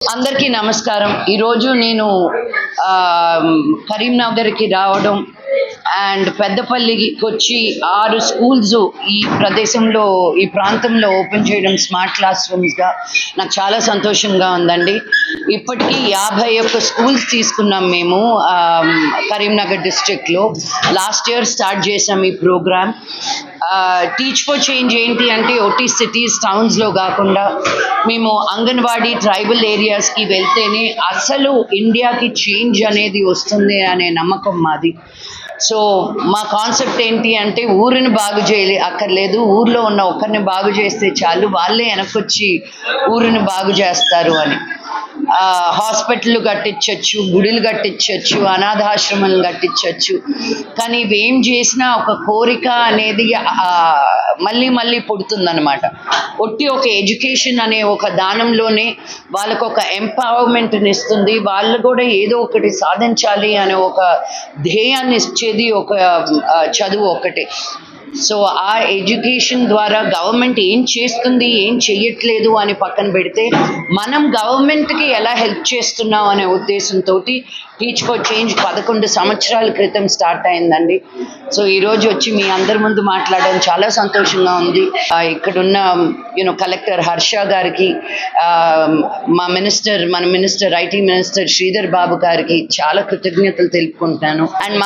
అందరికీ నమస్కారం. ఈరోజు నేను కరీంనగర్కి రావడం అండ్ పెద్దపల్లికి వచ్చి 6 స్కూల్స్ ఈ ప్రదేశంలో ఈ ప్రాంతంలో ఓపెన్ చేయడం స్మార్ట్ క్లాస్ రూమ్స్గా నాకు చాలా సంతోషంగా ఉందండి. ఇప్పటికీ 51 స్కూల్స్ తీసుకున్నాం మేము కరీంనగర్ డిస్ట్రిక్ట్లో. లాస్ట్ ఇయర్ స్టార్ట్ చేసాం ఈ ప్రోగ్రామ్. టీచ్ ఫర్ చేంజ్ ఏంటి అంటే ఒట్టి సిటీస్ టౌన్స్లో కాకుండా మేము అంగన్వాడీ ట్రైబల్ ఏరియాస్కి వెళ్తేనే అసలు ఇండియాకి చేంజ్ అనేది వస్తుంది అనే నమ్మకం మాది. సో మా కాన్సెప్ట్ ఏంటి అంటే ఊరిని బాగు అక్కర్లేదు, ఊర్లో ఉన్న ఒక్కరిని బాగు చేస్తే చాలు, వాళ్ళే వెనకొచ్చి ఊరిని బాగు చేస్తారు అని. హాస్పిటల్ కట్టించవచ్చు, గుడులు కట్టించవచ్చు, అనాథాశ్రమాలు కట్టించవచ్చు. కానీ ఇవేం చేసినా ఒక కోరిక అనేది మళ్ళీ మళ్ళీ పుడుతుందన్నమాట. ఒట్టి ఒక ఎడ్యుకేషన్ అనే ఒక దానంలోనే వాళ్ళకు ఒక ఎంపవర్మెంట్ని ఇస్తుంది. వాళ్ళు కూడా ఏదో ఒకటి సాధించాలి అనే ఒక ధ్యేయాన్ని ఇచ్చేది ఒక చదువు ఒకటే. సో ఆ ఎడ్యుకేషన్ ద్వారా గవర్నమెంట్ ఏం చేస్తుంది, ఏం చెయ్యట్లేదు అని పక్కన పెడితే మనం గవర్నమెంట్కి ఎలా హెల్ప్ చేస్తున్నాం అనే ఉద్దేశంతో టీచ్ ఫర్ చేంజ్ 11 సంవత్సరాల క్రితం స్టార్ట్ అయిందండి. సో ఈరోజు వచ్చి మీ అందరి ముందు మాట్లాడడం చాలా సంతోషంగా ఉంది. ఇక్కడున్న కలెక్టర్ హర్ష గారికి, మన minister IT minister Sridhar Babu గారికి చాలా కృతజ్ఞతలు తెలుపుకుంటున్నాను. అండ్